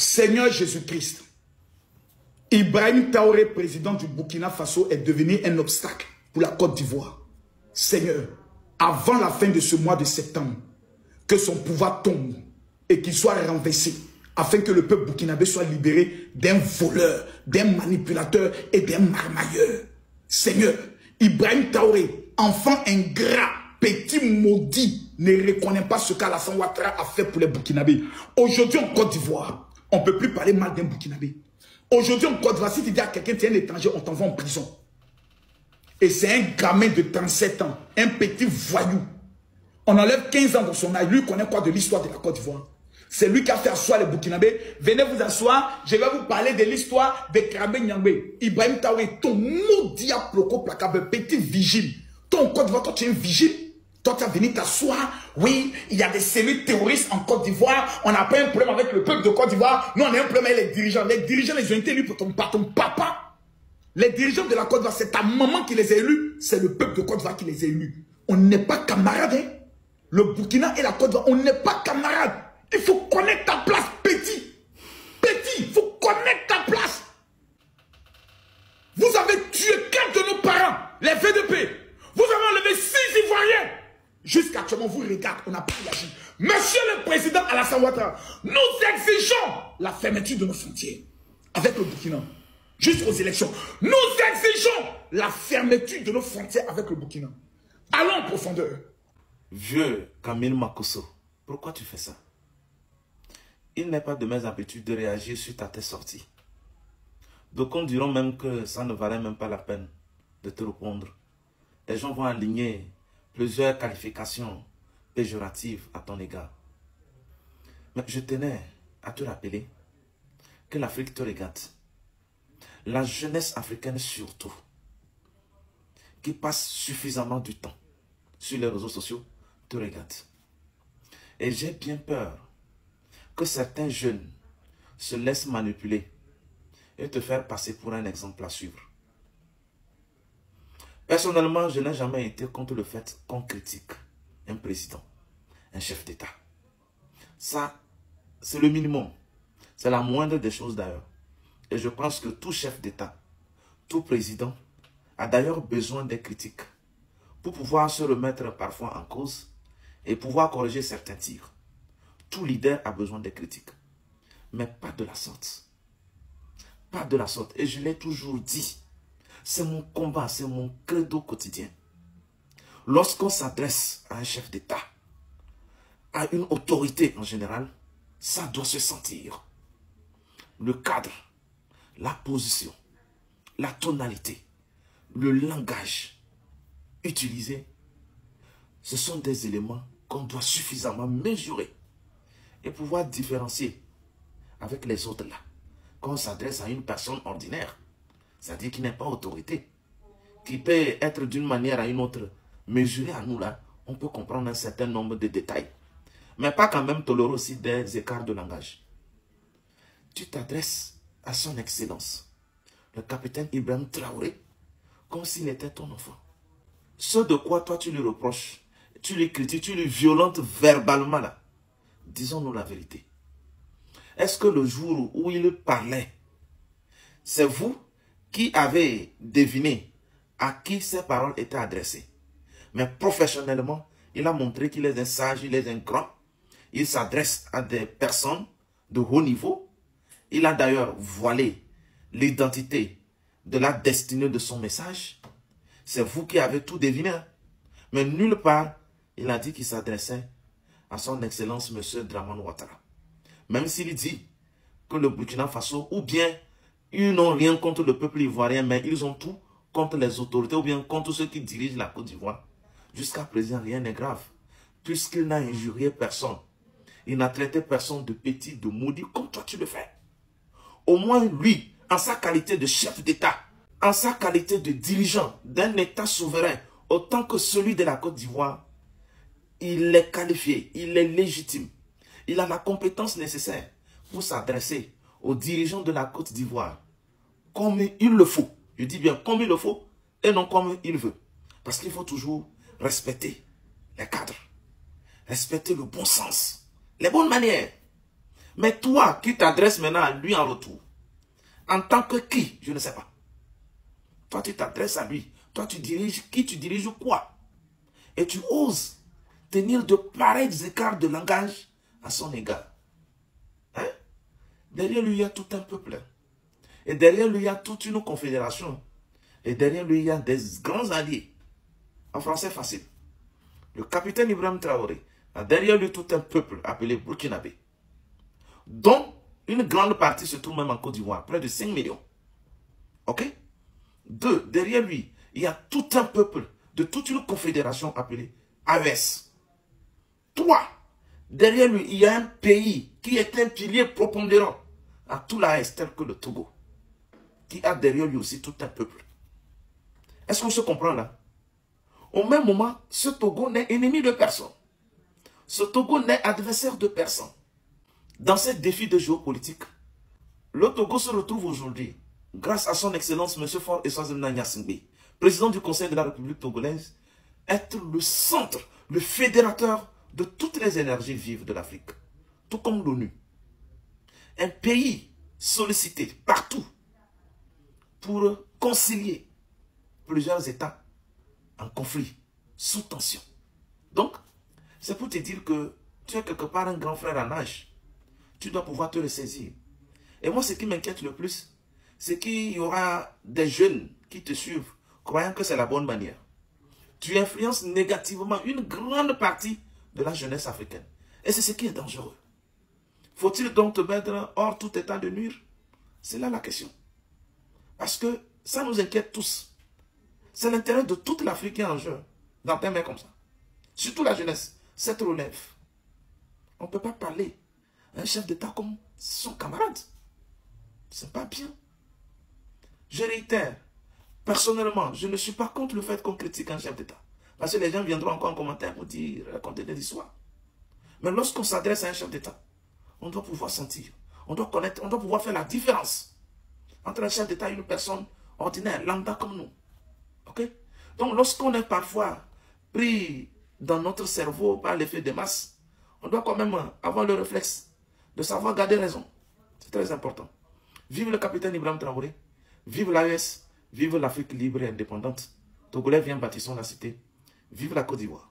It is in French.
Seigneur Jésus-Christ, Ibrahim Traoré, président du Burkina Faso, est devenu un obstacle pour la Côte d'Ivoire. Seigneur, avant la fin de ce mois de septembre, que son pouvoir tombe et qu'il soit renversé, afin que le peuple burkinabé soit libéré d'un voleur, d'un manipulateur et d'un marmailleur. Seigneur, Ibrahim Traoré, enfant ingrat, petit maudit, ne reconnaît pas ce qu'Alassane Ouattara a fait pour les Burkinabés. Aujourd'hui en Côte d'Ivoire, on ne peut plus parler mal d'un Burkinabé. Aujourd'hui en Côte d'Ivoire, si tu dis à quelqu'un tu es un étranger, on t'envoie en prison. Et c'est un gamin de 37 ans, un petit voyou. On enlève 15 ans dans son âge. Lui connaît quoi de l'histoire de la Côte d'Ivoire? C'est lui qui a fait asseoir les Burkinabés. Venez vous asseoir, je vais vous parler de l'histoire de Krabé Nyangbe. Ibrahim Traoré, ton maudit à Ploko Placable, petit vigile. Toi en Côte d'Ivoire, toi tu es un vigile. Toi tu as venu t'asseoir. Oui, il y a des cellules terroristes en Côte d'Ivoire. On n'a pas un problème avec le peuple de Côte d'Ivoire. Nous on a un problème avec les dirigeants. Les dirigeants les ont été élus par ton papa. Les dirigeants de la Côte d'Ivoire, c'est ta maman qui les a élus. C'est le peuple de Côte d'Ivoire qui les a élus. On n'est pas camarades. Hein? Le Burkina et la Côte d'Ivoire, on n'est pas camarades. Il faut connaître ta place, petit. Petit, il faut connaître ta place. Vous avez tué 4 de nos parents, les VDP. Vous avez enlevé 6 Ivoiriens. Jusqu'à actuellement, vous regardez, on n'a pas réagi. Monsieur le Président Alassane Ouattara, nous exigeons la fermeture de nos frontières avec le Burkina. Jusqu'aux élections. Nous exigeons la fermeture de nos frontières avec le Burkina. Allons en profondeur. Vieux Camille Makosso, pourquoi tu fais ça? Il n'est pas de mes habitudes de réagir suite à tes sorties. D'aucuns diront même que ça ne valait même pas la peine de te répondre. Les gens vont aligner plusieurs qualifications péjoratives à ton égard. Mais je tenais à te rappeler que l'Afrique te regarde. La jeunesse africaine surtout, qui passe suffisamment du temps sur les réseaux sociaux, te regarde. Et j'ai bien peur que certains jeunes se laissent manipuler et te faire passer pour un exemple à suivre. Personnellement, je n'ai jamais été contre le fait qu'on critique un président, un chef d'État. Ça, c'est le minimum. C'est la moindre des choses d'ailleurs. Et je pense que tout chef d'État, tout président a d'ailleurs besoin des critiques pour pouvoir se remettre parfois en cause et pouvoir corriger certains tirs. Tout leader a besoin des critiques, mais pas de la sorte. Pas de la sorte. Et je l'ai toujours dit, c'est mon combat, c'est mon credo quotidien. Lorsqu'on s'adresse à un chef d'État, à une autorité en général, ça doit se sentir. Le cadre, la position, la tonalité, le langage utilisé, ce sont des éléments qu'on doit suffisamment mesurer et pouvoir différencier avec les autres là. Quand on s'adresse à une personne ordinaire, c'est-à-dire qui n'est pas autorité, qui peut être d'une manière à une autre mesurée à nous là, on peut comprendre un certain nombre de détails. Mais pas quand même tolérer aussi des écarts de langage. Tu t'adresses à son excellence, le capitaine Ibrahim Traoré, comme s'il était ton enfant. Ce de quoi toi tu lui reproches, tu lui critiques, tu lui violentes verbalement là. Disons-nous la vérité. Est-ce que le jour où il parlait, c'est vous qui avez deviné à qui ces paroles étaient adressées? Mais professionnellement, il a montré qu'il est un sage, il est un grand. Il s'adresse à des personnes de haut niveau. Il a d'ailleurs voilé l'identité de la destinée de son message. C'est vous qui avez tout deviné. Mais nulle part, il a dit qu'il s'adressait à son excellence, M. Dramane Ouattara. Même s'il dit que le Burkina Faso, ou bien ils n'ont rien contre le peuple ivoirien, mais ils ont tout contre les autorités, ou bien contre ceux qui dirigent la Côte d'Ivoire. Jusqu'à présent, rien n'est grave, puisqu'il n'a injurié personne. Il n'a traité personne de petit, de maudit, comme toi tu le fais. Au moins lui, en sa qualité de chef d'État, en sa qualité de dirigeant d'un État souverain, autant que celui de la Côte d'Ivoire, il est qualifié, il est légitime. Il a la compétence nécessaire pour s'adresser aux dirigeants de la Côte d'Ivoire comme il le faut. Je dis bien comme il le faut et non comme il veut. Parce qu'il faut toujours respecter les cadres, respecter le bon sens, les bonnes manières. Mais toi qui t'adresses maintenant à lui en retour, en tant que qui, je ne sais pas. Toi tu t'adresses à lui. Toi tu diriges qui, tu diriges quoi? Et tu oses tenir de pareils écarts de langage à son égard. Hein? Derrière lui, il y a tout un peuple. Et derrière lui, il y a toute une confédération. Et derrière lui, il y a des grands alliés. En français facile. Le capitaine Ibrahim Traoré a derrière lui tout un peuple appelé Burkinabé, dont une grande partie se trouve même en Côte d'Ivoire, près de 5 millions. Ok? 2. Derrière lui, il y a tout un peuple de toute une confédération appelée AES. 3. Derrière lui, il y a un pays qui est un pilier prépondérant à tout l'AES, tel que le Togo, qui a derrière lui aussi tout un peuple. Est-ce qu'on se comprend là? Au même moment, ce Togo n'est ennemi de personne. Ce Togo n'est adversaire de personne. Dans ces défis de géopolitique, le Togo se retrouve aujourd'hui, grâce à son excellence M. Faure Eswazimna Gnassingbé, président du Conseil de la République togolaise, être le centre, le fédérateur de toutes les énergies vives de l'Afrique, tout comme l'ONU. Un pays sollicité partout pour concilier plusieurs États en conflit, sous tension. Donc, c'est pour te dire que tu es quelque part un grand frère en âge. Tu dois pouvoir te ressaisir. Et moi, ce qui m'inquiète le plus, c'est qu'il y aura des jeunes qui te suivent, croyant que c'est la bonne manière. Tu influences négativement une grande partie de la jeunesse africaine. Et c'est ce qui est dangereux. Faut-il donc te mettre hors tout état de nuire? C'est là la question. Parce que ça nous inquiète tous. C'est l'intérêt de toute l'Afrique qui est en jeu, dans tes mains comme ça. Surtout la jeunesse, cette relève. On ne peut pas parler à un chef d'État comme son camarade. C'est pas bien. Je réitère, personnellement, je ne suis pas contre le fait qu'on critique un chef d'État. Parce que les gens viendront encore en commentaire pour dire, raconter des histoires. Mais lorsqu'on s'adresse à un chef d'État, on doit pouvoir sentir, on doit connaître, on doit pouvoir faire la différence entre un chef d'État et une personne ordinaire, lambda comme nous. Ok? Donc lorsqu'on est parfois pris dans notre cerveau par l'effet de masse, on doit quand même avoir le réflexe de savoir garder raison. C'est très important. Vive le capitaine Ibrahim Traoré, vive l'AES, vive l'Afrique libre et indépendante. Togolais, viens, bâtissons la cité. Vive la Côte d'Ivoire.